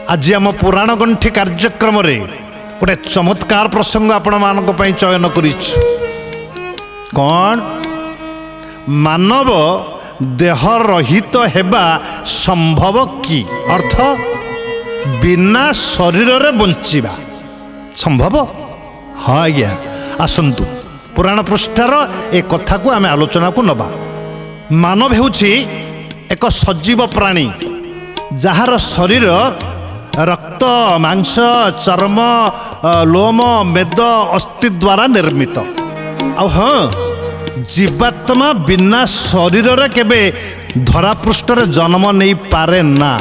आज आम पुराण गंठी कार्यक्रम रे गोटे चमत्कार प्रसंग आपण मानक पई चयन करिछु। कौन मानव देह रहित हेबा संभव कि अर्थ बिना शरीर रे बंचिबा संभव। हाँ आज्ञा आसंतु पुराण पृष्ठार ए कथा को आमे आलोचना को नबा। मानव हेउछि एक सजीव प्राणी जहार शरीर रक्त मांस चर्म लोम मेद अस्थि द्वारा निर्मित। आ हाँ जीवात्मा बिना शरीर रे केबे धरा पृष्ठ रे जन्म नहीं पारे ना।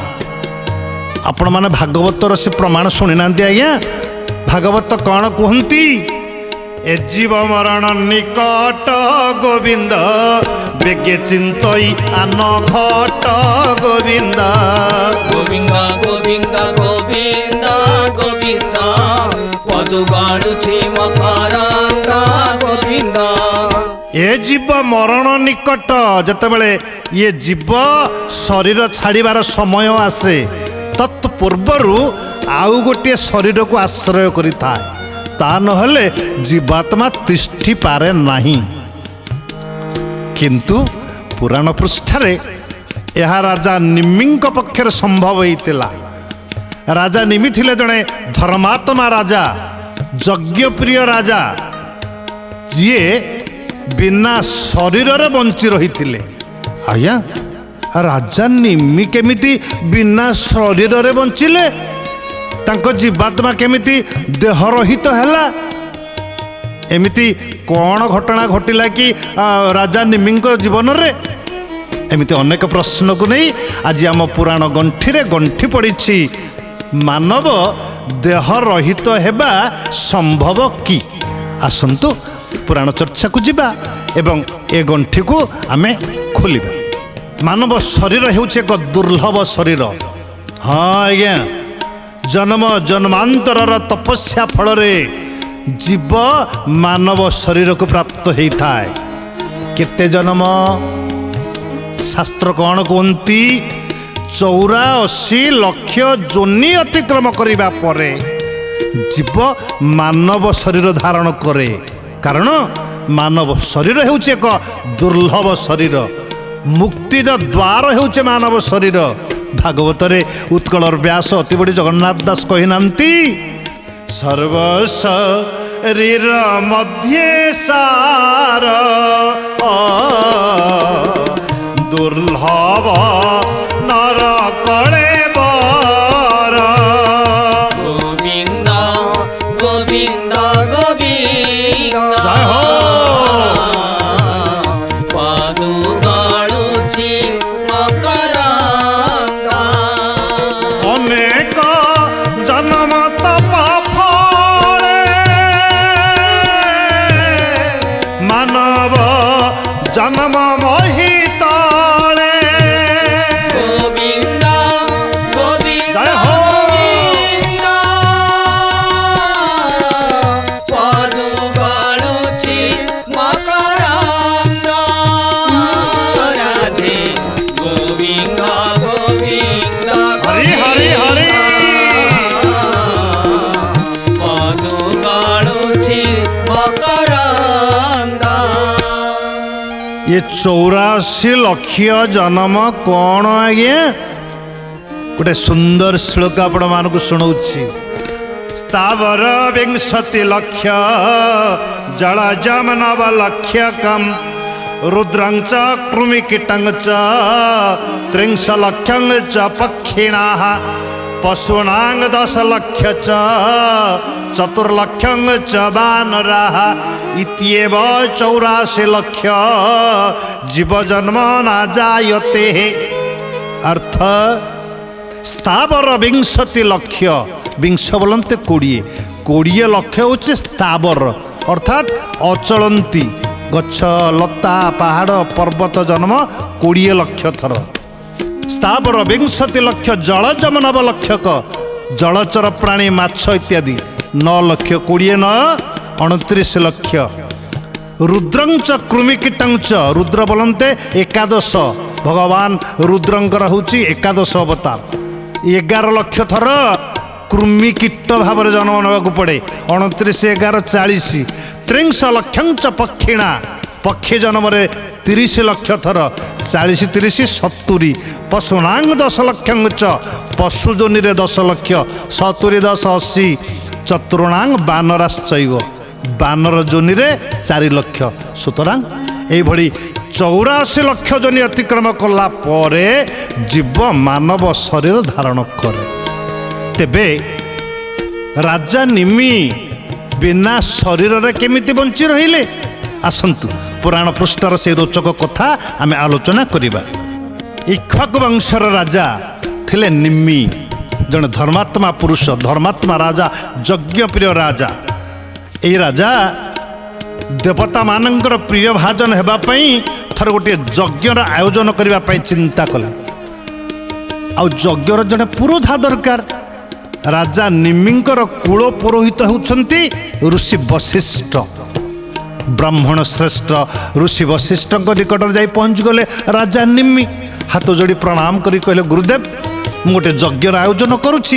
आपण माने भागवतर से प्रमाण शुणी ना आज्ञा। भागवत कौन कहती ए जीव मरण निकट गोविंद बेगे चिंतई आन घट गोविंद गोविंद गोविंद गोविंद गोविंद पदु गाड़ुछि मकरंगा गोविंद। ए जीव मरण निकट जतेबेले ये जीव शरीर छाड़िबार समय आसे तत्पूर्वरु आउ गोटे शरीर को आश्रय करिथाए। ता नहले जीवात्मा तिष्ठि पारे नहीं। किंतु पुराण पृष्ठारे यह राजा निम्मींक पक्षर संभव होइतिला। राजा निमि थिले जणे धर्मात्मा राजा यज्ञ प्रिय राजा जिए बिना शरीर रे बंची रहिथिले। आज्ञा राजा निमि केमिति बिना शरीर रे बंचिले तांको जीवात्मा केमिति देह रहित हैला। एमिति कौन घटना घटिला कि राजा निमिंक जीवन रे एमिति अनेक प्रश्न को नहीं आज आम पुराण गंठी रे गंठी पड़ी मानव देह रहित हेबा संभव कि। आसंतु पुराण चर्चा को जिबा एवं ए गंठी को आमे खोलिबा। मानव शरीर हेउछि एक दुर्लभ शरीर। हाँ आज्ञा जन्म जन्मांतर तपस्या फल रे जीव मानव शरीर को प्राप्त होता है। केते जन्म शास्त्र कौन कहती 84 लक्ष जोनि अतिक्रम करिबा परे जीव मानव शरीर धारण करे। कारण मानव शरीर हेउछि एक दुर्लभ शरीर। मुक्तिर द्वार हेउछि मानव शरीर। भागवतरे उत्कलर व्यास अति बड़ी जगन्नाथ दास कहिनांती सर्वशरीर मध्ये सार दुर्लभ नर कळे बर। गोविंद गोविंद गोविंद जय हो पदु गाड़ुछि मकरंगा। अनेक जन्म तप फले मानव जन्म मोहितले। गोविंद गोविंद जय हो गोविंद पदु गाड़ुछि मकरंगा। राधे गोविंद गोविंद हरि हरि हरि। पदु गाड़ुछि मकरंगा। ये 84 लक्ष जन्म कौन आज्ञा गोटे सुंदर श्लोक आपण मानक शुणाऊछि। स्थावर 20 लक्ष जल जम नव लक्षकम रुद्रं च कृमिकीटं च 30 लक्षं च पक्षिणाः पशूनां 10 लक्ष च 4 लक्षं च वानराः इत्येव 84 लक्ष जीव जन्म न जायते। अर्थ स्थावर 20 लक्ष 20 बोलते 20 लक्ष होचे स्थावर अर्थात अचलंती गछ लता पहाड़ पर्वत जन्म 20 लक्ष थर। स्थावर 20 लक्ष जलजम 9 लक्षक जलचर प्राणी माछ इत्यादि 9 लक्ष 20 9 29 लक्ष। रुद्रंच कृमिकीटंच रुद्र बोलते 11 भगवान रुद्रंकर होची 11 अवतार 11 ଲକ୍ଷ ଥର କୃମି କୀଟ ଭାବରେ ଜନ୍ମ ନେବାକୁ ପଡ଼େ। 29, 11, 40 30 ଲକ୍ଷଞ୍ଚ ପକ୍ଷିଣା ପକ୍ଷୀ ଜନ୍ମରେ 30 ଲକ୍ଷ ଥର 40, 30, 70 ପଶୁନାଙ୍ଗ 10 ଲକ୍ଷଞ୍ଚ ପଶୁ ଯୋନିରେ 10 ଲକ୍ଷ 70, 10, 80 ଚତୁର୍ଣାଙ୍ଗ ବାନରାଶ୍ଚୈବ ବାନର ଯୋନିରେ 4 ଲକ୍ଷ। ସୁତରାଂ এইଭଳି 84 ଲକ୍ଷ ଯୋନି ଅତିକ୍ରମ କଲା ପରେ ଜୀବ ମାନବ ଶରୀର ଧାରଣ କରେ। ତେବେ ରାଜା ନିମି ବିନା ଶରୀରରେ କେମିତି ବଞ୍ଚି ରହିଲେ? ଆସନ୍ତୁ ପୁରାଣ ପୃଷ୍ଠାର ସେହି ରୋଚକ କଥା ଆମେ ଆଲୋଚନା କରିବା। ଇକ୍ଷ୍ୱାକୁ ବଂଶର ରାଜା ଥିଲେ ନିମି, ଜଣେ ଧର୍ମାତ୍ମା ପୁରୁଷ, ଧର୍ମାତ୍ମା ରାଜା, ଯଜ୍ଞପ୍ରିୟ ରାଜା। ଏହି ରାଜା ଦେବତାମାନଙ୍କର ପ୍ରିୟ ଭାଜନ ହେବା ପାଇଁ ଥରେ ଗୋଟିଏ ଯଜ୍ଞର ଆୟୋଜନ କରିବା ପାଇଁ ଚିନ୍ତା କଲେ। ଆଉ ଯଜ୍ଞର ଜଣେ ପୁରୋଧା ଦରକାର। ରାଜା ନିମିଙ୍କର କୂଳ ପୁରୋହିତ ହେଉଛନ୍ତି ଋଷି ବଶିଷ୍ଠ, ବ୍ରାହ୍ମଣ ଶ୍ରେଷ୍ଠ ଋଷି ବଶିଷ୍ଠଙ୍କ ନିକଟରେ ଯାଇ ପହଞ୍ଚିଗଲେ ରାଜା ନିମି। ହାତ ଯୋଡ଼ି ପ୍ରଣାମ କରି କହିଲେ, ଗୁରୁଦେବ ମୁଁ ଗୋଟେ ଯଜ୍ଞର ଆୟୋଜନ କରୁଛି,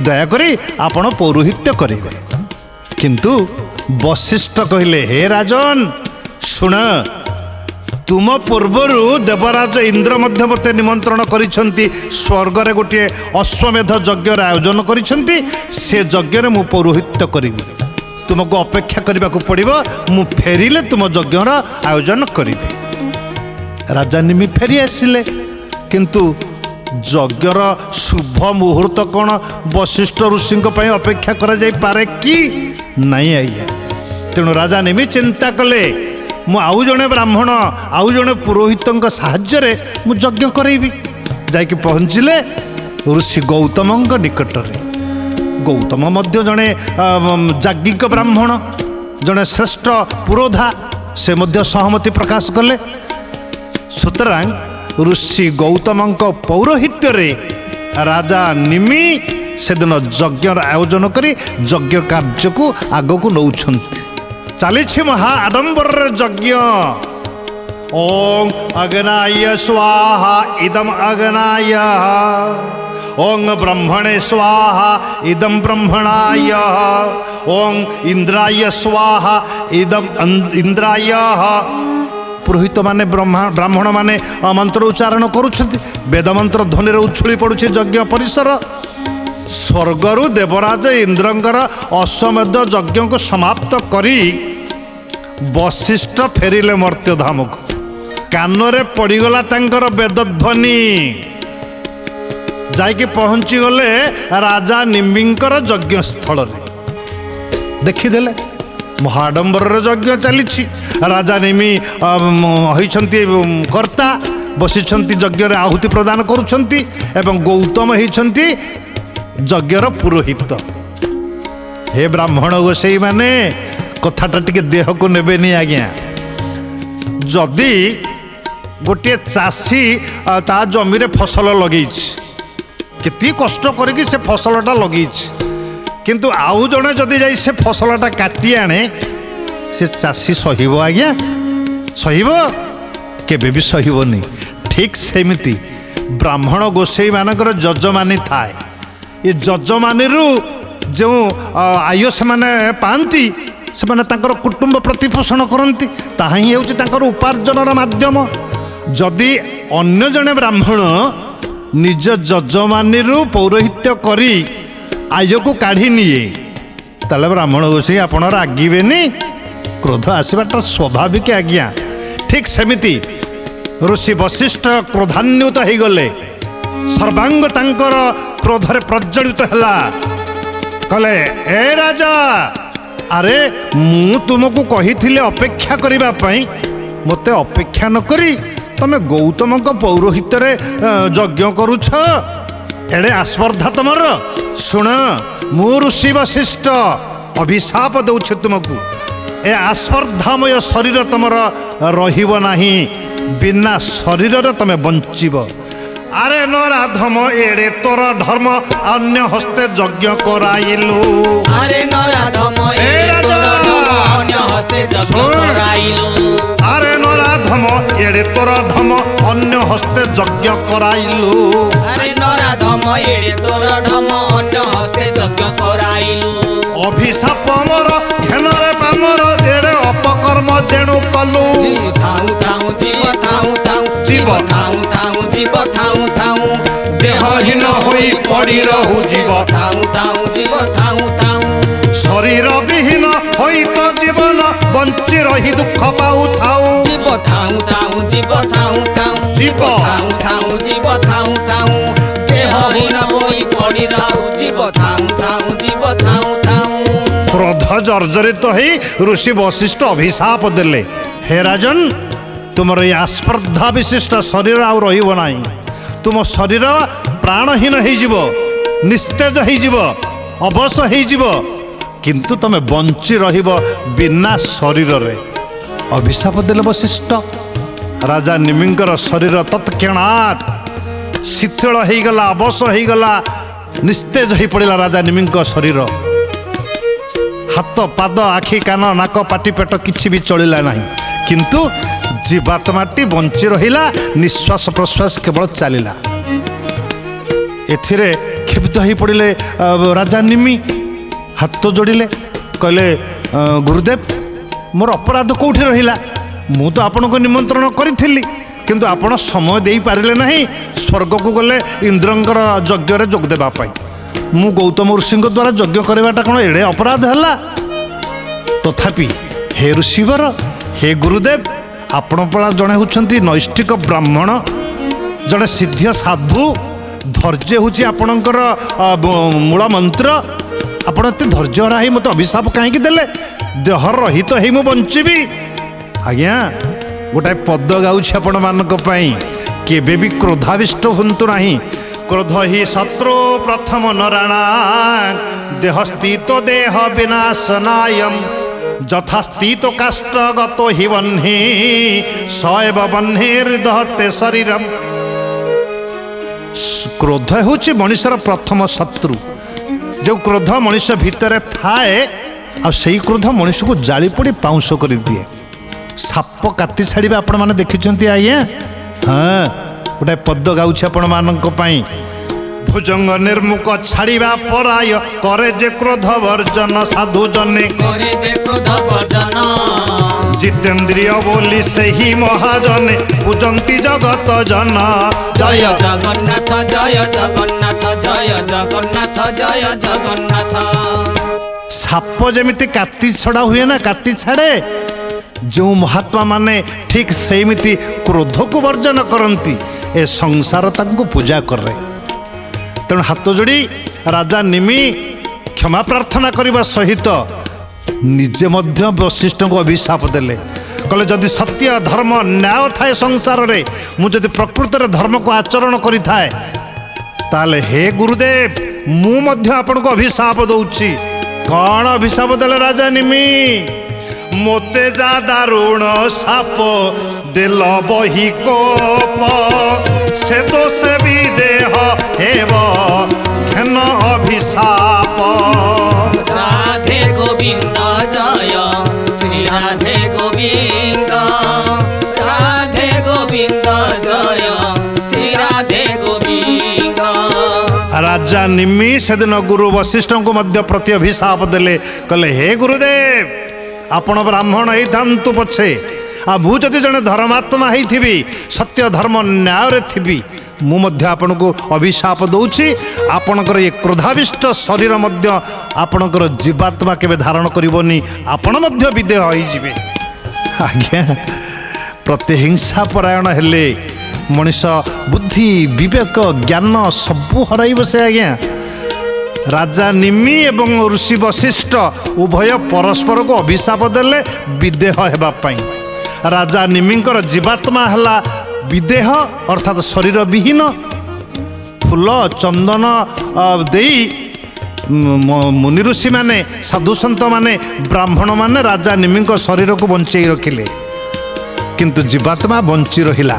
ଦୟାକରି ଆପଣ ପୌରୋହିତ୍ୟ କରିବେ। କିନ୍ତୁ ବଶିଷ୍ଠ କହିଲେ, ହେ ରାଜନ ଶୁଣ, ତୁମ ପୂର୍ବରୁ ଦେବରାଜ ଇନ୍ଦ୍ର ମଧ୍ୟ ମୋତେ ନିମନ୍ତ୍ରଣ କରିଛନ୍ତି, ସ୍ୱର୍ଗରେ ଗୋଟିଏ ଅଶ୍ୱମେଧ ଯଜ୍ଞର ଆୟୋଜନ କରିଛନ୍ତି। ସେ ଯଜ୍ଞରେ ମୁଁ ପୌରୋହିତ୍ୟ କରିବି, ତୁମକୁ ଅପେକ୍ଷା କରିବାକୁ ପଡ଼ିବ, ମୁଁ ଫେରିଲେ ତୁମ ଯଜ୍ଞର ଆୟୋଜନ କରିବି। ରାଜା ନିମି ଫେରି ଆସିଲେ, କିନ୍ତୁ ଯଜ୍ଞର ଶୁଭ ମୁହୂର୍ତ୍ତ କ'ଣ ବଶିଷ୍ଠ ଋଷିଙ୍କ ପାଇଁ ଅପେକ୍ଷା କରାଯାଇପାରେ କି? ନାଇଁ ଆଜ୍ଞା। ତେଣୁ ରାଜା ନିମି ଚିନ୍ତା କଲେ, ମୁଁ ଆଉ ଜଣେ ବ୍ରାହ୍ମଣ, ଆଉ ଜଣେ ପୁରୋହିତଙ୍କ ସାହାଯ୍ୟରେ ମୁଁ ଯଜ୍ଞ କରାଇବି। ଯାଇକି ପହଞ୍ଚିଲେ ଋଷି ଗୌତମଙ୍କ ନିକଟରେ। ଗୌତମ ମଧ୍ୟ ଜଣେ ଯାଜ୍ଞିକ ବ୍ରାହ୍ମଣ, ଜଣେ ଶ୍ରେଷ୍ଠ ପୁରୋଧା, ସେ ମଧ୍ୟ ସହମତି ପ୍ରକାଶ କଲେ। ସୁତରାଂ ଋଷି ଗୌତମଙ୍କ ପୌରୋହିତ୍ୟରେ ରାଜା ନିମି ସେଦିନ ଯଜ୍ଞର ଆୟୋଜନ କରି ଯଜ୍ଞ କାର୍ଯ୍ୟକୁ ଆଗକୁ ନେଉଛନ୍ତି। ଚାଲିଛି ମହା ଆଡମ୍ବରରେ ଯଜ୍ଞ। ଓಂ ଅଗ୍ନାୟ ସ୍ୱାହା ଇଦମ୍ ଅଗ୍ନାୟ, ଓଂ ବ୍ରହ୍ମଣେ ସ୍ୱାହା ଇଦମ୍ ବ୍ରହ୍ମଣାୟ, ଓଂ ଇନ୍ଦ୍ରାୟ ସ୍ୱାହା ଇଦମ୍ ଇନ୍ଦ୍ରାୟ। ପୁରୋହିତ ମାନେ ବ୍ରାହ୍ମଣ ମାନେ ମନ୍ତ୍ର ଉଚ୍ଚାରଣ କରୁଛନ୍ତି, ବେଦମନ୍ତ୍ର ଧ୍ୱନିରେ ଉଛୁଳି ପଡ଼ୁଛି ଯଜ୍ଞ ପରିସର। ସ୍ୱର୍ଗରୁ ଦେବରାଜ ଇନ୍ଦ୍ରଙ୍କର ଅଶ୍ୱମେଧ ଯଜ୍ଞକୁ ସମାପ୍ତ କରି ବଶିଷ୍ଠ ଫେରିଲେ ମର୍ତ୍ତ୍ୟଧାମକୁ। କାନରେ ପଡ଼ିଗଲା ତାଙ୍କର ବେଦଧ୍ୱନି। ଯାଇକି ପହଞ୍ଚିଗଲେ ରାଜା ନିମିଙ୍କର ଯଜ୍ଞସ୍ଥଳରେ। ଦେଖିଦେଲେ ମହାଡମ୍ବରରେ ଯଜ୍ଞ ଚାଲିଛି। ରାଜା ନିମି ହୋଇଛନ୍ତି କର୍ତ୍ତା, ବସିଛନ୍ତି ଯଜ୍ଞରେ ଆହୁତି ପ୍ରଦାନ କରୁଛନ୍ତି, ଏବଂ ଗୌତମ ହେଇଛନ୍ତି ଯଜ୍ଞର ପୁରୋହିତ। ହେ ବ୍ରାହ୍ମଣ ଗୋସାଇ ମାନେ, କଥାଟା ଟିକେ ଦେହକୁ ନେବେନି ଆଜ୍ଞା। ଯଦି ଗୋଟିଏ ଚାଷୀ ତା ଜମିରେ ଫସଲ ଲଗେଇଛି, କେତେ କଷ୍ଟ କରିକି ସେ ଫସଲଟା ଲଗେଇଛି, କିନ୍ତୁ ଆଉ ଜଣେ ଯଦି ଯାଇ ସେ ଫସଲଟା କାଟି ଆଣେ, ସେ ଚାଷୀ ସହିବ ଆଜ୍ଞା? ସହିବ? କେବେ ବି ସହିବନି। ଠିକ୍ ସେମିତି ବ୍ରାହ୍ମଣ ଗୋସାଇ ମାନଙ୍କର ଯଜମାନୀ ଥାଏ। ଏ ଯଜମାନୀରୁ ଯେଉଁ ଆୟ ସେମାନେ ପାଆନ୍ତି, ସେମାନେ ତାଙ୍କର କୁଟୁମ୍ବ ପ୍ରତିପୋଷଣ କରନ୍ତି, ତାହା ହିଁ ହେଉଛି ତାଙ୍କର ଉପାର୍ଜନର ମାଧ୍ୟମ। ଯଦି ଅନ୍ୟ ଜଣେ ବ୍ରାହ୍ମଣ ନିଜ ଯଜମାନୀରୁ ପୌରୋହିତ୍ୟ କରି ଆୟକୁ କାଢ଼ି ନିଏ, ତାହେଲେ ବ୍ରାହ୍ମଣ ଗୋସାଇ ଆପଣ ରାଗିବେନି? କ୍ରୋଧ ଆସିବାଟା ସ୍ୱାଭାବିକ ଆଜ୍ଞା। ଠିକ୍ ସେମିତି ଋଷି ବଶିଷ୍ଠ କ୍ରୋଧାନ୍ୱିତ ହେଇଗଲେ, ସର୍ବାଙ୍ଗ ତାଙ୍କର କ୍ରୋଧରେ ପ୍ରଜ୍ୱଳିତ ହେଲା। କହିଲେ, ଏ ରାଜା, ଆରେ ମୁଁ ତୁମକୁ କହିଥିଲି ଅପେକ୍ଷା କରିବା ପାଇଁ, ମୋତେ ଅପେକ୍ଷା ନ କରି ତମେ ଗୌତମଙ୍କ ପୌରୋହିତ୍ୟରେ ଯଜ୍ଞ କରୁଛ, ଏଡ଼େ ଆସ୍ପର୍ଦ୍ଧା ତମର। ଶୁଣ, ମୁଁ ଋଷି ବଶିଷ୍ଠ ଅଭିଶାପ ଦେଉଛି ତୁମକୁ, ଏ ଆସ୍ପର୍ଦ୍ଧାମୟ ଶରୀର ତମର ରହିବ ନାହିଁ, ବିନା ଶରୀରରେ ତମେ ବଞ୍ଚିବ। আরে নরাধম এড়ে তোর ধর্ম অন্য হস্তে যজ্ঞ করাইলু। আরে নরাধম এড়ে তোর ধর্ম অন্য হস্তে ହସ୍ତେ ଯଜ୍ଞ ଶୁଣ। କରାଇଲୁ ଆରେ ନରାଧମ ଏଡେ ତୋର ଧମ ଅନ୍ୟ ହସ୍ତେ ଯଜ୍ଞ କରାଇଲୁ। ଆରେ ନରାଧମ ଏଡେ ତୋର ଢମ ଅନ୍ୟ ହସ୍ତେ ଯଜ୍ଞ କରାଇଲୁ ଅଭିଶାପ ମୋର ଘେନରେ ବାମର ଏଡେ ଅପକର୍ମ ଯେଣୁ କଲୁ। ଥାଉ ଥାଉ ଯିବ ଥାଉ ଥାଉ ଯିବ। ଥାଉ ଥାଉ ଯିବ ଥାଉ ଥାଉ ଦେହହୀନ ହୋଇ ପଡ଼ି ରହୁ ଯିବ। ଥାଉ ଥାଉ ଯିବ ଥାଉ ଥାଉ ଶରୀର ବିହୀନ ହୋଇ ତ ଜୀବନ ବଞ୍ଚି ରହି ଦୁଃଖ ପାଉଥାଉ। ଯିବ ଥାଉ ଥାଉ ଯିବ ଥାଉ ଥାଉ ଯିବ। ଥାଉ ଥାଉ ଯିବ ଥାଉ ଥାଉ ଦେହହୀନ ହୋଇ ପଡ଼ି ରହୁ ଯିବ ଥାଉ ଥାଉ ଯିବ ଥାଉ ଥାଉ କ୍ରୋଧ ଜର୍ଜରିତ ହୋଇ ଋଷି ବଶିଷ୍ଠ ଅଭିଶାପ ଦେଲେ, ହେ ରାଜନ, ତୁମର ଏହି ଆସ୍ପର୍ଦ୍ଧା ବିଶିଷ୍ଟ ଶରୀର ଆଉ ରହିବ ନାହିଁ। ତୁମ ଶରୀର ପ୍ରାଣହୀନ ହେଇଯିବ, ନିସ୍ତେଜ ହେଇଯିବ, ଅବଶ ହେଇଯିବ, କିନ୍ତୁ ତମେ ବଞ୍ଚି ରହିବ ବିନା ଶରୀରରେ। ଅଭିଶାପ ଦେଲେ ବଶିଷ୍ଠ। ରାଜା ନିମିଙ୍କର ଶରୀର ତତ୍କ୍ଷଣାତ୍ ଶିଥିଳ ହେଇଗଲା, ଅବଶ ହେଇଗଲା, ନିସ୍ତେଜ ହେଇ ପଡ଼ିଲା ରାଜା ନିମିଙ୍କ ଶରୀର। ହାତ ପାଦ ଆଖି କାନ ନାକ ପାଟି ପେଟ କିଛି ବି ଚଳିଲା ନାହିଁ, କିନ୍ତୁ ଜୀବାତ୍ମାଟି ବଞ୍ଚି ରହିଲା, ନିଶ୍ୱାସ ପ୍ରଶ୍ୱାସ କେବଳ ଚାଲିଲା। ଏଥିରେ କ୍ଷିପ୍ତ ହେଇ ପଡ଼ିଲେ ରାଜା ନିମି, ହାତ ଯୋଡ଼ିଲେ, କହିଲେ ଗୁରୁଦେବ, ମୋର ଅପରାଧ କେଉଁଠି ରହିଲା? ମୁଁ ତ ଆପଣଙ୍କୁ ନିମନ୍ତ୍ରଣ କରିଥିଲି, କିନ୍ତୁ ଆପଣ ସମୟ ଦେଇପାରିଲେ ନାହିଁ, ସ୍ୱର୍ଗକୁ ଗଲେ ଇନ୍ଦ୍ରଙ୍କର ଯଜ୍ଞରେ ଯୋଗ ଦେବା ପାଇଁ। ମୁଁ ଗୌତମ ଋଷିଙ୍କ ଦ୍ୱାରା ଯଜ୍ଞ କରିବାଟା କ'ଣ ଏଡ଼େ ଅପରାଧ ହେଲା? ତଥାପି ହେ ଋଷିବର, ହେ ଗୁରୁଦେବ, ଆପଣ ପରା ଜଣେ ହେଉଛନ୍ତି ନୈଷ୍ଠିକ ବ୍ରାହ୍ମଣ, ଜଣେ ସିଦ୍ଧ ସାଧୁ, ଧୈର୍ଯ୍ୟ ହେଉଛି ଆପଣଙ୍କର ମୂଳ ମନ୍ତ୍ର। ଆପଣ ଏତେ ଧୈର୍ଯ୍ୟହରା ହେଇ ମୋତେ ଅଭିଶାପ କାହିଁକି ଦେଲେ? ଦେହ ରହିତ ହେଇ ମୁଁ ବଞ୍ଚିବି। ଆଜ୍ଞା, ଗୋଟାଏ ପଦ ଗାଉଛି ଆପଣମାନଙ୍କ ପାଇଁ, କେବେ ବି କ୍ରୋଧାବିଷ୍ଟ ହୁଅନ୍ତୁ ନାହିଁ। କ୍ରୋଧ ହି ଶତ୍ରୁ ପ୍ରଥମ ନରାଣା ଦେହ ସ୍ଥିତ ଦେହ ବିନାଶନାୟମ୍ ଯଥା ସ୍ଥିତ କାଷ୍ଟଗତ ହି ବହ୍ନି ଶୈବ ବହ୍ନିର୍ଦହତେ ଶରୀରମ୍। କ୍ରୋଧ ହେଉଛି ମଣିଷର ପ୍ରଥମ ଶତ୍ରୁ। ଯେଉଁ କ୍ରୋଧ ମଣିଷ ଭିତରେ ଥାଏ, ଆଉ ସେଇ କ୍ରୋଧ ମଣିଷକୁ ଜାଳି ପୋଡ଼ି ପାଉଁଶ କରିଦିଏ। ସାପ କାତି ଛାଡ଼ିବା ଆପଣମାନେ ଦେଖିଛନ୍ତି ଆଜ୍ଞା? ହଁ, ଗୋଟାଏ ପଦ ଗାଉଛି ଆପଣମାନଙ୍କ ପାଇଁ। ଭୁଜଙ୍ଗ ନିର୍ମୁଖ ଛାଡ଼ିବା ପରାୟ କରେ ଯେ କ୍ରୋଧ ବର୍ଜନ ସାଧୁ ଜନେ করে যে ক্রোধ বর্জন ଜିତେନ୍ଦ୍ରିୟ ବୋଲି ସେହି ମହାଜନେ ପୂଜନ୍ତି ଜଗତ ଜନ। জয় জগন্নাথ জয় জগন্নাଥ জয় জগନ୍ନାଥ জয় জগন্নাଥ ସାପ ଯେମିତି କାତି ଛଡ଼ା ହୁଏ ନା, କାତି ଛାଡ଼େ, ଯେଉଁ ମହାତ୍ମା ମାନେ ଠିକ୍ ସେମିତି କ୍ରୋଧକୁ ବର୍ଜନ କରନ୍ତି, ଏ ସଂସାର ତାଙ୍କୁ ପୂଜା କରେ। ତେଣୁ ହାତ ଯୋଡ଼ି ରାଜା ନିମି କ୍ଷମା ପ୍ରାର୍ଥନା କରିବା ସହିତ ନିଜେ ମଧ୍ୟ ବଶିଷ୍ଠଙ୍କୁ ଅଭିଶାପ ଦେଲେ। କହିଲେ, ଯଦି ସତ୍ୟ ଧର୍ମ ନ୍ୟାୟ ଥାଏ ସଂସାରରେ, ମୁଁ ଯଦି ପ୍ରକୃତରେ ଧର୍ମକୁ ଆଚରଣ କରିଥାଏ, ତାହେଲେ ହେ ଗୁରୁଦେବ, ମୁଁ ମଧ୍ୟ ଆପଣଙ୍କୁ ଅଭିଶାପ ଦଉଛି। କ'ଣ ଅଭିଶାପ ଦେଲେ ରାଜା ନିମି? ମୋତେ ଯା ଦାରୁଣ ସାପ ଦେଲ ବହି କୋପ ସେ ଦୋଷେ ବି ଦେହ ହେବ ଘେନ ଅଭିଶାପ। রাধে গোবিন্দ জয় শ্রী রাধে গোবিন্দ রাধে গোবিন্দ জয় শ্রী রাধে গোবিন্দ ରାଜା ନିମି ସେଦିନ ଗୁରୁ ବଶିଷ୍ଠଙ୍କୁ ମଧ୍ୟ ପ୍ରତି ଅଭିଶାପ ଦେଲେ। କହିଲେ, ହେ ଗୁରୁଦେବ, ଆପଣ ବ୍ରାହ୍ମଣ ହେଇଥାନ୍ତୁ ପଛେ, ଆଉ ମୁଁ ଯଦି ଜଣେ ଧର୍ମାତ୍ମା ହେଇଥିବି, ସତ୍ୟ ଧର୍ମ ନ୍ୟାୟରେ ଥିବି, ମୁଁ ମଧ୍ୟ ଆପଣଙ୍କୁ ଅଭିଶାପ ଦେଉଛି। ଆପଣଙ୍କର ଏ କ୍ରୋଧାବିଷ୍ଟ ଶରୀର ମଧ୍ୟ ଆପଣଙ୍କର ଜୀବାତ୍ମା କେବେ ଧାରଣ କରିବନି, ଆପଣ ମଧ୍ୟ ବିଦେହ ହେଇଯିବେ। ଆଜ୍ଞା, ପ୍ରତିହିଂସା ପରାୟଣ ହେଲେ ମଣିଷ ବୁଦ୍ଧି ବିବେକ ଜ୍ଞାନ ସବୁ ହରାଇ ବସେ। ଆଜ୍ଞା, ରାଜା ନିମି ଏବଂ ଋଷି ବଶିଷ୍ଠ ଉଭୟ ପରସ୍ପରକୁ ଅଭିଶାପ ଦେଲେ ବିଦେହ ହେବା ପାଇଁ। ରାଜା ନିମିଙ୍କର ଜୀବାତ୍ମା ହେଲା ବିଦେହ, ଅର୍ଥାତ୍ ଶରୀର ବିହୀନ। ଫୁଲ ଚନ୍ଦନ ଦେଇ ମୁନି ଋଷିମାନେ, ସାଧୁସନ୍ଥମାନେ, ବ୍ରାହ୍ମଣମାନେ ରାଜା ନିମିଙ୍କ ଶରୀରକୁ ବଞ୍ଚେଇ ରଖିଲେ, କିନ୍ତୁ ଜୀବାତ୍ମା ବଞ୍ଚି ରହିଲା।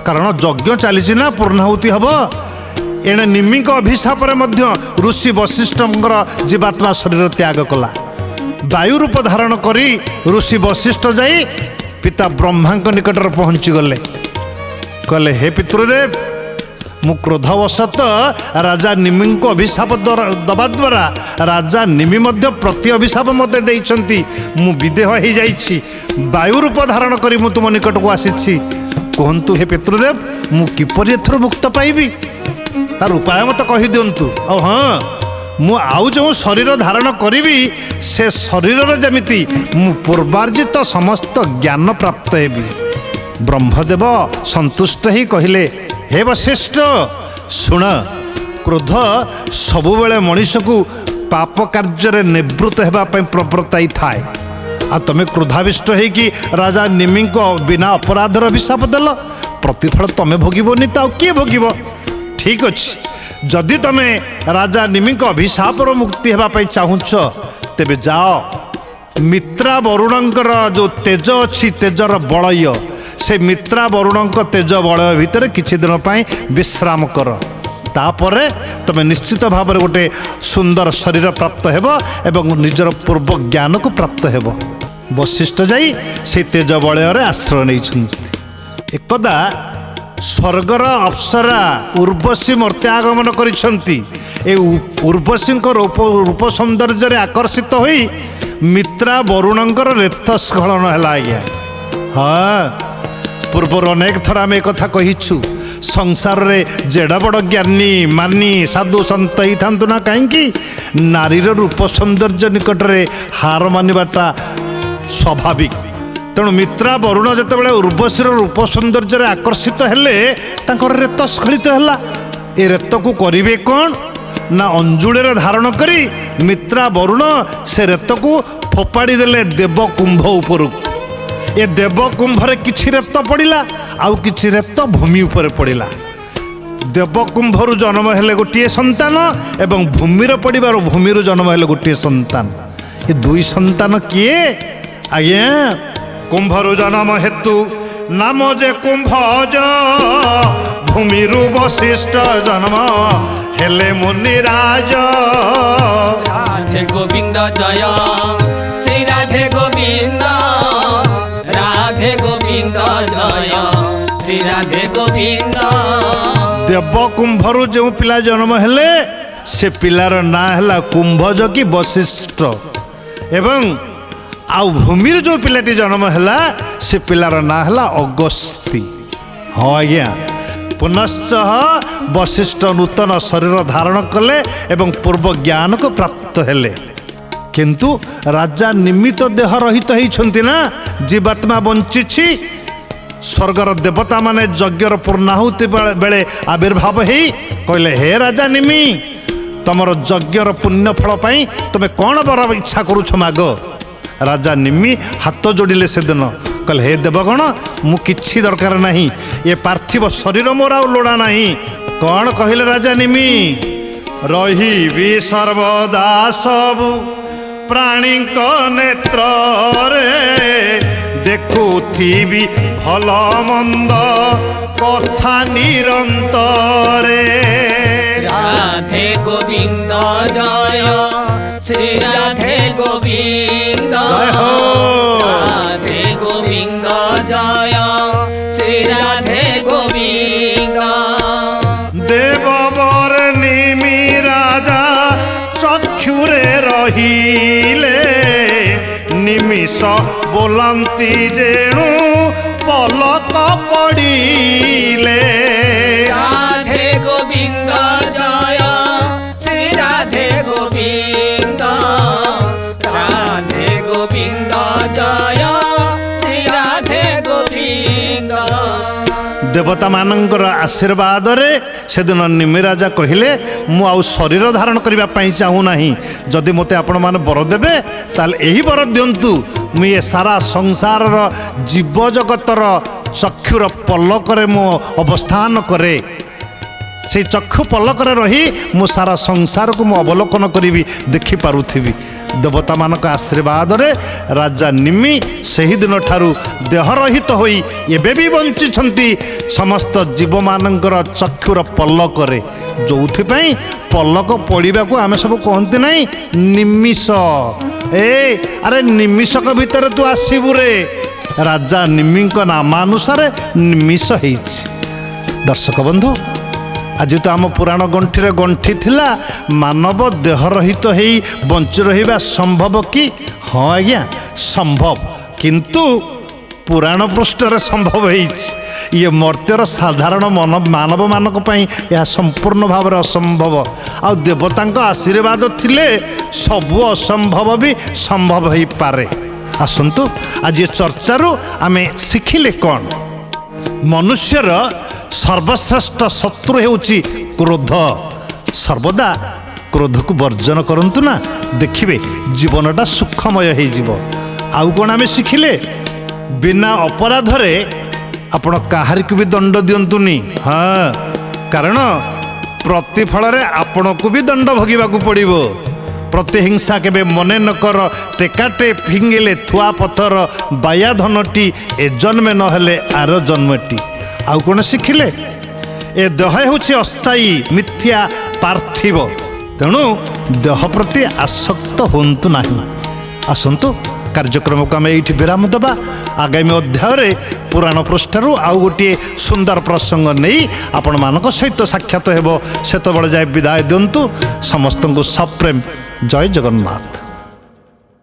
କାରଣ ଯଜ୍ଞ ଚାଲିଛି ନା, ପୂର୍ଣ୍ଣାହୁତି ହେବ। ଏଣେ ନିମିଙ୍କ ଅଭିଶାପରେ ମଧ୍ୟ ଋଷି ବଶିଷ୍ଠଙ୍କର ଜୀବାତ୍ମା ଶରୀର ତ୍ୟାଗ କଲା। ବାୟୁ ରୂପ ଧାରଣ କରି ଋଷି ବଶିଷ୍ଠ ଯାଇ ପିତା ବ୍ରହ୍ମାଙ୍କ ନିକଟରେ ପହଞ୍ଚି ଗଲେ। କହିଲେ ହେ ପିତୃଦେବ, ମୁଁ କ୍ରୋଧବଶତଃ ରାଜା ନିମିଙ୍କୁ ଅଭିଶାପ ଦେବା ଦ୍ୱାରା ରାଜା ନିମି ମଧ୍ୟ ପ୍ରତି ଅଭିଶାପ ମୋତେ ଦେଇଛନ୍ତି। ମୁଁ ବିଦେହ ହେଇଯାଇଛି, ବାୟୁ ରୂପ ଧାରଣ କରି ମୁଁ ତୁମ ନିକଟକୁ ଆସିଛି। କୁହନ୍ତୁ ହେ ପିତୃଦେବ, ମୁଁ କିପରି ଏଥିରୁ ମୁକ୍ତ ପାଇବି? ତାର ଉପାୟ ମୋତେ କହିଦିଅନ୍ତୁ। ଆଉ ହଁ, ମୁଁ ଆଉ ଯେଉଁ ଶରୀର ଧାରଣ କରିବି ସେ ଶରୀରରେ ଯେମିତି ମୁଁ ପୂର୍ବାର୍ଜିତ ସମସ୍ତ ଜ୍ଞାନ ପ୍ରାପ୍ତ ହେବି। ବ୍ରହ୍ମଦେବ ସନ୍ତୁଷ୍ଟ ହେଇ କହିଲେ, ହେ ବଶିଷ୍ଠ ଶୁଣ, କ୍ରୋଧ ସବୁବେଳେ ମଣିଷକୁ ପାପ କାର୍ଯ୍ୟରେ ନିବୃତ୍ତ ହେବା ପାଇଁ ପ୍ରବର୍ତ୍ତାଇ ଥାଏ। ଆଉ ତମେ କ୍ରୋଧାବିଷ୍ଟ ହେଇକି ରାଜା ନିମିଙ୍କ ବିନା ଅପରାଧର ଅଭିଶାପ ଦେଲ, ପ୍ରତିଫଳ ତମେ ଭୋଗିବନି ତ ଆଉ କିଏ ଭୋଗିବ? ଠିକ୍ ଅଛି, ଯଦି ତମେ ରାଜା ନିମିଙ୍କ ଅଭିଶାପରୁ ମୁକ୍ତି ହେବା ପାଇଁ ଚାହୁଁଛ ତେବେ ଯାଅ, ମିତ୍ରା ବରୁଣଙ୍କର ଯେଉଁ ତେଜ ଅଛି, ତେଜର ବଳୟ, ସେ ମିତ୍ରା ବରୁଣଙ୍କ ତେଜ ବଳୟ ଭିତରେ କିଛି ଦିନ ପାଇଁ ବିଶ୍ରାମ କର। ତାପରେ ତମେ ନିଶ୍ଚିତ ଭାବରେ ଗୋଟେ ସୁନ୍ଦର ଶରୀର ପ୍ରାପ୍ତ ହେବ ଏବଂ ନିଜର ପୂର୍ବ ଜ୍ଞାନକୁ ପ୍ରାପ୍ତ ହେବ। ବଶିଷ୍ଠ ଯାଇ ସେଇ ତେଜ ବଳୟରେ ଆଶ୍ରୟ ନେଇଛନ୍ତି। ଏକଦା ସ୍ୱର୍ଗର ଅପ୍ସରା ଉର୍ବଶୀ ମର୍ତ୍ତ୍ୟାଗମନ କରିଛନ୍ତି। ଏ ଉର୍ବଶୀଙ୍କ ରୂପ ସୌନ୍ଦର୍ଯ୍ୟରେ ଆକର୍ଷିତ ହୋଇ ମିତ୍ରା ବରୁଣଙ୍କର ରେତସ୍ଖଳନ ହେଲା। ଆଜ୍ଞା ହଁ, ପୂର୍ବରୁ ଅନେକ ଥର ଆମେ ଏକଥା କହିଛୁ। ସଂସାରରେ ଯେଡ଼ ବଡ଼ ଜ୍ଞାନୀ ମାନି ସାଧୁ ସନ୍ଥ ହେଇଥାନ୍ତୁ ନା କାହିଁକି, ନାରୀର ରୂପ ସୌନ୍ଦର୍ଯ୍ୟ ନିକଟରେ ହାର ମାନିବାଟା ସ୍ୱାଭାବିକ। ତେଣୁ ମିତ୍ରା ବରୁଣ ଯେତେବେଳେ ଉର୍ବଶୀର ରୂପ ସୌନ୍ଦର୍ଯ୍ୟରେ ଆକର୍ଷିତ ହେଲେ ତାଙ୍କର ରେତ ସ୍ଖଳିତ ହେଲା। ଏ ରେତକୁ କରିବେ କ'ଣ ନା ଅଞ୍ଜୁଳିରେ ଧାରଣ କରି ମିତ୍ରା ବରୁଣ ସେ ରେତକୁ ଫୋପାଡ଼ି ଦେଲେ ଦେବକୁମ୍ଭ ଉପରକୁ। ଏ ଦେବକୁମ୍ଭରେ କିଛି ରେତ ପଡ଼ିଲା, ଆଉ କିଛି ରେତ ଭୂମି ଉପରେ ପଡ଼ିଲା। ଦେବକୁମ୍ଭରୁ ଜନ୍ମ ହେଲେ ଗୋଟିଏ ସନ୍ତାନ ଏବଂ ଭୂମିର ପଡ଼ିବାରୁ ଭୂମିରୁ ଜନ୍ମ ହେଲେ ଗୋଟିଏ ସନ୍ତାନ। ଏ ଦୁଇ ସନ୍ତାନ କିଏ? ଆଜ୍ଞା, କୁମ୍ଭରୁ ଜନ୍ମ ହେତୁ ନାମ ଯେ କୁମ୍ଭଜ, ଭୂମିରୁ ବଶିଷ୍ଠ ଜନ୍ମ ହେଲେ ମୁନିରାଜ। রাধে গোবিন্দ জয় শ্রী রাধে গোবিন্দ, রাধে গোবিন্দ জয় শ্রী রাধে গোবিন্দ। ଦେବକୁମ୍ଭରୁ ଯେଉଁ ପିଲା ଜନ୍ମ ହେଲେ ସେ ପିଲାର ନାଁ ହେଲା କୁମ୍ଭଜ କି ବଶିଷ୍ଠ, ଏବଂ ଆଉ ଭୂମିରେ ଯେଉଁ ପିଲାଟି ଜନ୍ମ ହେଲା ସେ ପିଲାର ନାଁ ହେଲା ଅଗସ୍ତି। ହଁ ଆଜ୍ଞା, ପୁନଶ୍ଚ ବଶିଷ୍ଠ ନୂତନ ଶରୀର ଧାରଣ କଲେ ଏବଂ ପୂର୍ବ ଜ୍ଞାନକୁ ପ୍ରାପ୍ତ ହେଲେ। କିନ୍ତୁ ରାଜା ନିମିତ୍ତ ଦେହ ରହିତ ହେଇଛନ୍ତି ନା, ଜୀବାତ୍ମା ବଞ୍ଚିଛି। ସ୍ୱର୍ଗର ଦେବତାମାନେ ଯଜ୍ଞର ପୂର୍ଣ୍ଣାହୁତି ବେଳେ ଆବିର୍ଭାବ ହେଇ କହିଲେ, ହେ ରାଜା ନିମି, ତମର ଯଜ୍ଞର ପୁଣ୍ୟ ଫଳ ପାଇଁ ତମେ କ'ଣ ବର ଇଚ୍ଛା କରୁଛ ମାଗ। ରାଜା ନିମି ହାତ ଯୋଡ଼ିଲେ ସେଦିନ, କହିଲେ ହେ ଦେବଗଣ, ମୁଁ କିଛି ଦରକାର ନାହିଁ, ଏ ପାର୍ଥିବ ଶରୀର ମୋର ଆଉ ଲୋଡ଼ା ନାହିଁ। କ'ଣ କହିଲେ ରାଜା ନିମି? ରହିବି ସର୍ବଦା ସବୁ ପ୍ରାଣୀଙ୍କ ନେତ୍ରରେ, ଦେଖୁଥିବି ଭଲ ମନ୍ଦ କଥା ନିରନ୍ତରେ। রাধে গোবিন্দ জয় শ্রী রাধে গোবিন্দ, জয় হো। রাধে গোবিন্দ জয় শ্রী রাধে গোবিন্দ। দেববর নিমি রাজা চক্ষুরে রহিলে, নিমিষ ବୋଲାନ୍ତି ଯେଣୁ ପଲକ ପଡ଼ିଲେ। রাধে গোবিন্দ জয় শ্রী রাধে গোবিন্দ, রাধে গোবিন্দ জয় শ্রী রাধে গোবিন্দ। ଦେବତାମାନଙ୍କର ଆଶୀର୍ବାଦରେ ସେଦିନ ନିମିରାଜା କହିଲେ, ମୁଁ ଆଉ ଶରୀର ଧାରଣ କରିବା ପାଇଁ ଚାହୁଁନାହିଁ। ଯଦି ମୋତେ ଆପଣମାନେ ବର ଦେବେ ତାହେଲେ ଏହି ବର ଦିଅନ୍ତୁ, ମୁଁ ଏ ସାରା ସଂସାରର ଜୀବଜଗତର ଚକ୍ଷୁର ପଲକରେ ମୁଁ ଅବସ୍ଥାନ କରେ। से चक्षु पलकरे रही मु सारा संसार को मु अवलोकन करी देखिपारुथिबि। देवता मानक आशीर्वाद रे राजा निमि सही दिन ठारू देहरहित होई एबे भी बंचिछंती समस्त जीव मानकर चक्षुर पलकरे। जोउथिपई पलक पड़िबा को आमे सब कहंती नाही निमिष। अरे निमिषक भितर तू आसीबु रे। राजा निमिंक नामानुसार निमिष होइछि। दर्शक बंधु, आज तो आम पुराण गंठी गंठी थिला मानव देह रहित हो बंची रहा संभव कि? हाँ आज्ञा संभव, किंतु पुराण पृष्ठर संभव होइछि। ये मर्त्यर साधारण मानव मानक पई यह संपूर्ण भाव में असंभव। आ देवतांक आशीर्वाद थिले सबु असंभव भी संभव हो पारे। आसंतु आज ये चर्चारू आमे शिखिले कौन? मनुष्यर सर्वश्रेष्ठ शत्रु हेउची क्रोध। सर्वदा क्रोध को वर्जन करंतु ना, देखिबे जीवनटा सुखमय हो जीव। आउ कौन आमे शिखिले? बिना अपराध रे आपण काहारी को भी दंड दियंतुनी। हाँ, कारण प्रतिफल रे आपण को भी दंड भोगिबा को पड़िबो। प्रतिहिंसा केबे मने न कर, टेकाटे फिंगिले थुआ पथर, बाया धनटी ए जन्मे न हेले आर जन्मटी। आउ कौन शिखिले? ए देह होछि अस्थायी मिथ्या पार्थिव, तेणु देह प्रति आसक्त होन्तु नाही। आसंतु कार्यक्रम को आम ये विराम देवा। आगामी अध्याय पुराण पृष्ठरू आउ गोटे सुंदर प्रसंग नहीं आपण मानक सहित साक्षात हेबो। सेतबेले जाए विदाय दिंतु। समस्त को सप्रेम जय जगन्नाथ।